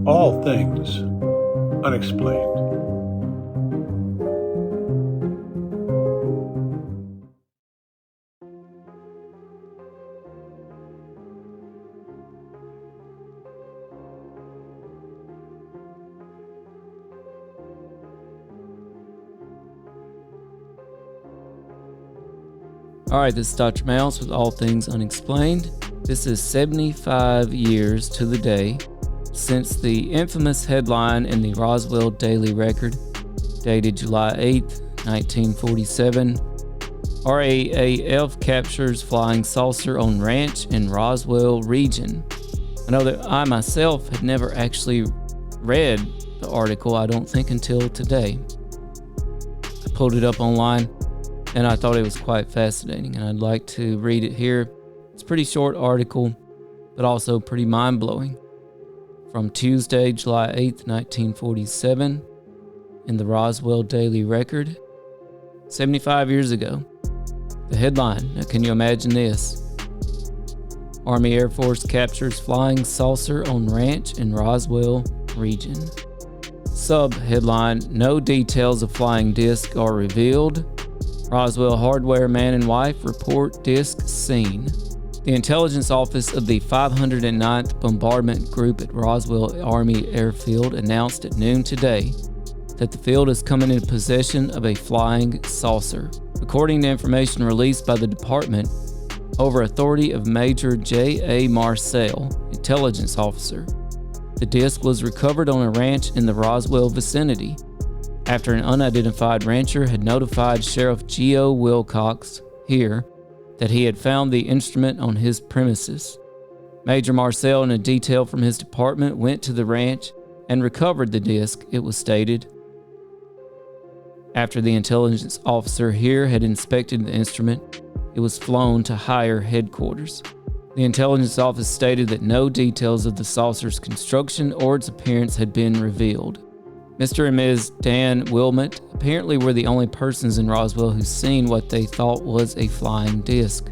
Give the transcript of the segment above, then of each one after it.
All things unexplained. Alright, this is Dr. Mouse with All Things Unexplained. This is 75 years to the day since the infamous headline in the Roswell Daily Record, dated July 8, 1947, RAAF captures flying saucer on ranch in Roswell region. I know that I myself had never actually read the article, I don't think, until today. I pulled it up online and I thought it was quite fascinating, and I'd like to read it here. It's a pretty short article, but also pretty mind-blowing. From Tuesday, July 8th, 1947, in the Roswell Daily Record, 75 years ago. The headline, now can you imagine this? Army Air Force captures flying saucer on ranch in Roswell region. Sub-headline, no details of flying disc are revealed. Roswell hardware man and wife report disc seen. The intelligence office of the 509th Bombardment Group at Roswell Army Airfield announced at noon today that the field is coming into possession of a flying saucer. According to information released by the department, over authority of Major J.A. Marcel, intelligence officer, the disc was recovered on a ranch in the Roswell vicinity after an unidentified rancher had notified Sheriff Geo Wilcox here that he had found the instrument on his premises. Major Marcel and a detail from his department went to the ranch and recovered the disc, it was stated. After the intelligence officer here had inspected the instrument, it was flown to higher headquarters. The intelligence office stated that no details of the saucer's construction or its appearance had been revealed. Mr. and Ms. Dan Wilmot apparently were the only persons in Roswell who seen what they thought was a flying disc.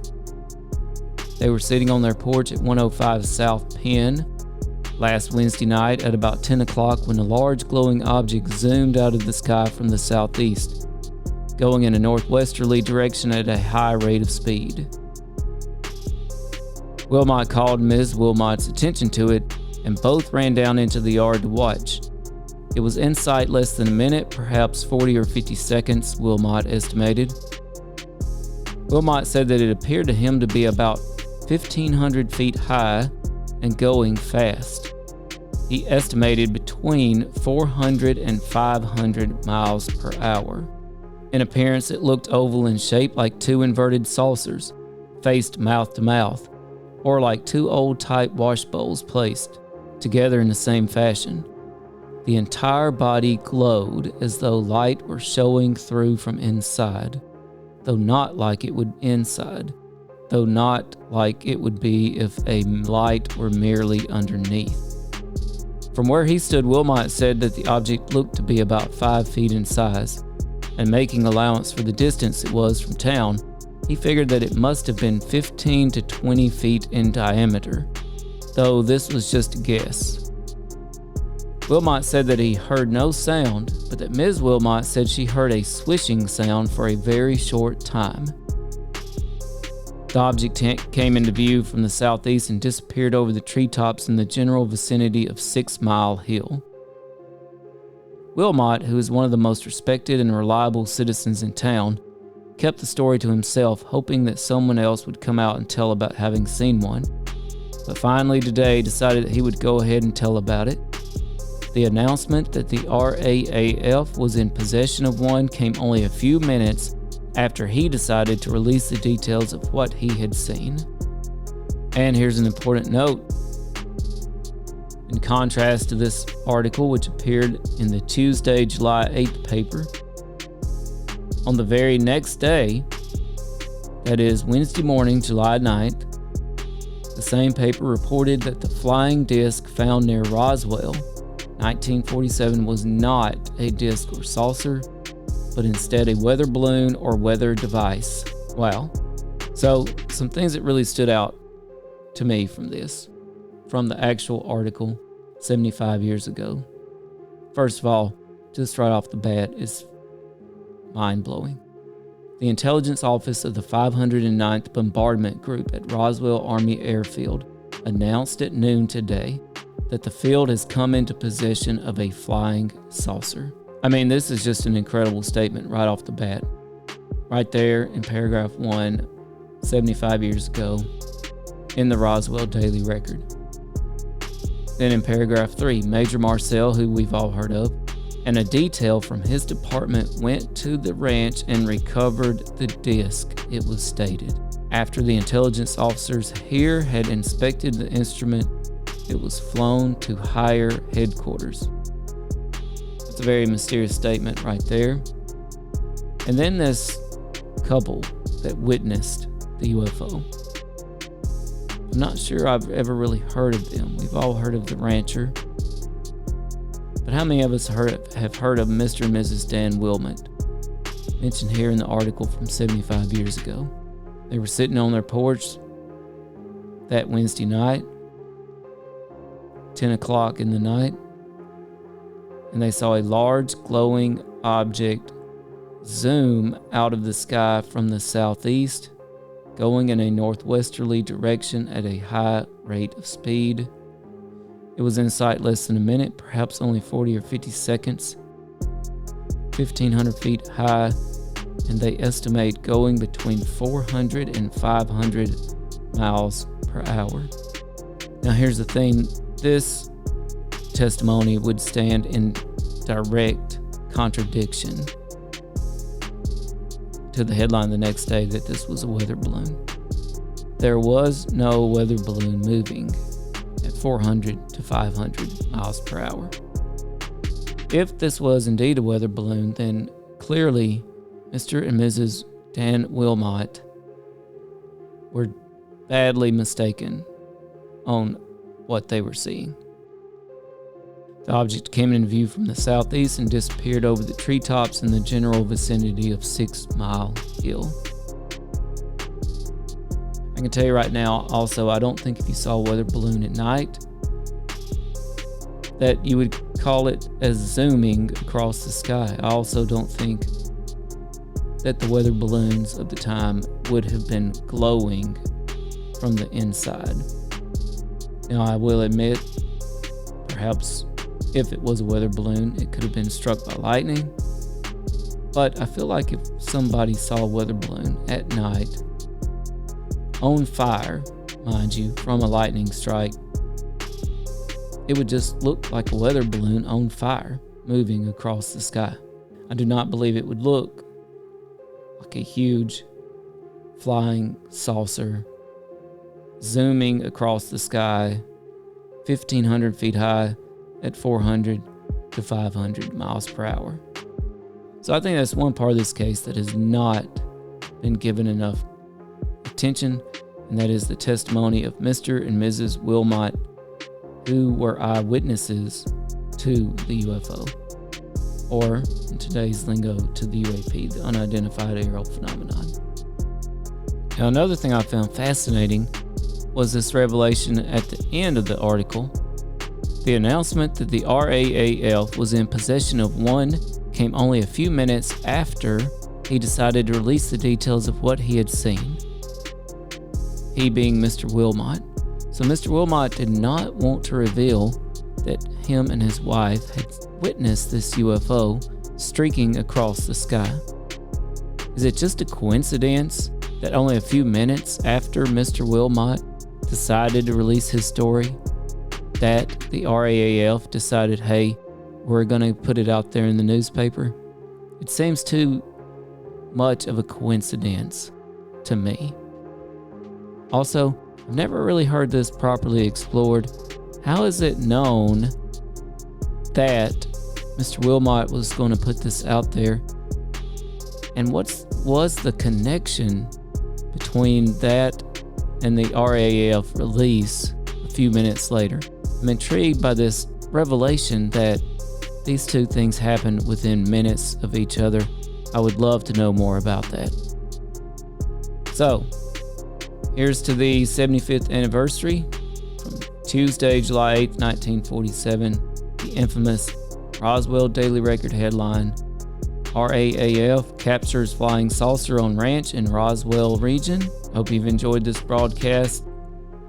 They were sitting on their porch at 105 South Penn last Wednesday night at about 10 o'clock when a large glowing object zoomed out of the sky from the southeast, going in a northwesterly direction at a high rate of speed. Wilmot called Ms. Wilmot's attention to it, and both ran down into the yard to watch. It was in sight less than a minute, perhaps 40 or 50 seconds, Wilmot estimated. Wilmot said that it appeared to him to be about 1,500 feet high and going fast. He estimated between 400 and 500 miles per hour. In appearance, it looked oval in shape like two inverted saucers, faced mouth to mouth, or like two old-type wash bowls placed together in the same fashion. The entire body glowed as though light were showing through from inside, though not like it would inside, though not like it would be if a light were merely underneath. From where he stood, Wilmot said that the object looked to be about 5 feet in size, and making allowance for the distance it was from town, he figured that it must have been 15 to 20 feet in diameter, though this was just a guess. Wilmot said that he heard no sound, but that Ms. Wilmot said she heard a swishing sound for a very short time. The object came into view from the southeast and disappeared over the treetops in the general vicinity of 6 Mile Hill. Wilmot, who is one of the most respected and reliable citizens in town, kept the story to himself, hoping that someone else would come out and tell about having seen one, but finally today decided that he would go ahead and tell about it. The announcement that the RAAF was in possession of one came only a few minutes after he decided to release the details of what he had seen. And here's an important note. In contrast to this article, which appeared in the Tuesday, July 8th paper, on the very next day, that is Wednesday morning, July 9th, the same paper reported that the flying disc found near Roswell, 1947, was not a disc or saucer, but instead a weather balloon or weather device. Wow. So, some things that really stood out to me from this, from the actual article. 75 years ago. First of all, just right off the bat, it's mind-blowing. The intelligence office of the 509th Bombardment Group at Roswell Army Airfield announced at noon today that the field has come into possession of a flying saucer. I mean, this is just an incredible statement right off the bat. Right there in paragraph 1, 75 years ago, in the Roswell Daily Record. Then in paragraph 3, Major Marcel, who we've all heard of, and a detail from his department went to the ranch and recovered the disc, it was stated. After the intelligence officers here had inspected the instrument, it was flown to higher headquarters. It's a very mysterious statement right there. And then this couple that witnessed the UFO. I'm not sure I've ever really heard of them. We've all heard of the rancher. But how many of us have heard of Mr. and Mrs. Dan Wilmot, mentioned here in the article from 75 years ago? They were sitting on their porch that Wednesday night, 10 o'clock in the night, and they saw a large glowing object zoom out of the sky from the southeast, going in a northwesterly direction at a high rate of speed. It was in sight less than a minute, perhaps only 40 or 50 seconds, 1,500 feet high, and they estimate going between 400 and 500 miles per hour. Now here's the thing, this testimony would stand in direct contradiction to the headline the next day that this was a weather balloon. There was no weather balloon moving at 400 to 500 miles per hour. If this was indeed a weather balloon, then clearly Mr. and Mrs. Dan Wilmot were badly mistaken on what they were seeing. The object came in view from the southeast and disappeared over the treetops in the general vicinity of 6 Mile Hill. I can tell you right now, also, I don't think if you saw a weather balloon at night that you would call it as zooming across the sky. I also don't think that the weather balloons of the time would have been glowing from the inside. Now, I will admit, perhaps if it was a weather balloon, it could have been struck by lightning. But I feel like if somebody saw a weather balloon at night, on fire, mind you, from a lightning strike, it would just look like a weather balloon on fire, moving across the sky. I do not believe it would look like a huge flying saucer zooming across the sky, 1,500 feet high, at 400 to 500 miles per hour. So I think that's one part of this case that has not been given enough attention, and that is the testimony of Mr. and Mrs. Wilmot, who were eyewitnesses to the UFO, or in today's lingo, to the UAP, the unidentified aerial phenomenon. Now, another thing I found fascinating was this revelation at the end of the article. The announcement that the RAAF was in possession of one came only a few minutes after he decided to release the details of what he had seen. He being Mr. Wilmot. So Mr. Wilmot did not want to reveal that him and his wife had witnessed this UFO streaking across the sky. Is it just a coincidence that only a few minutes after Mr. Wilmot decided to release his story, that the RAAF decided, hey, we're going to put it out there in the newspaper? It seems too much of a coincidence to me. Also, I've never really heard this properly explored. How is it known that Mr. Wilmot was going to put this out there? And what was the connection between that and the RAAF release a few minutes later? I'm intrigued by this revelation that these two things happened within minutes of each other. I would love to know more about that. So, here's to the 75th anniversary from Tuesday, July 8, 1947, the infamous Roswell Daily Record headline, RAAF captures flying saucer on ranch in Roswell region. Hope you've enjoyed this broadcast.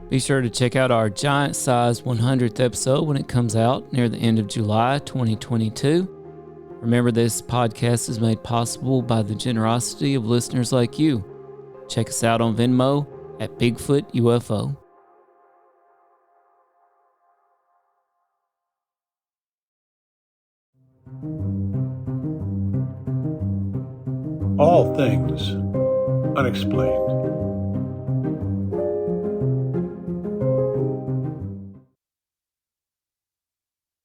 Be sure to check out our giant-sized 100th episode when it comes out near the end of July 2022. Remember, this podcast is made possible by the generosity of listeners like you. Check us out on Venmo at Bigfoot UFO. All things unexplained.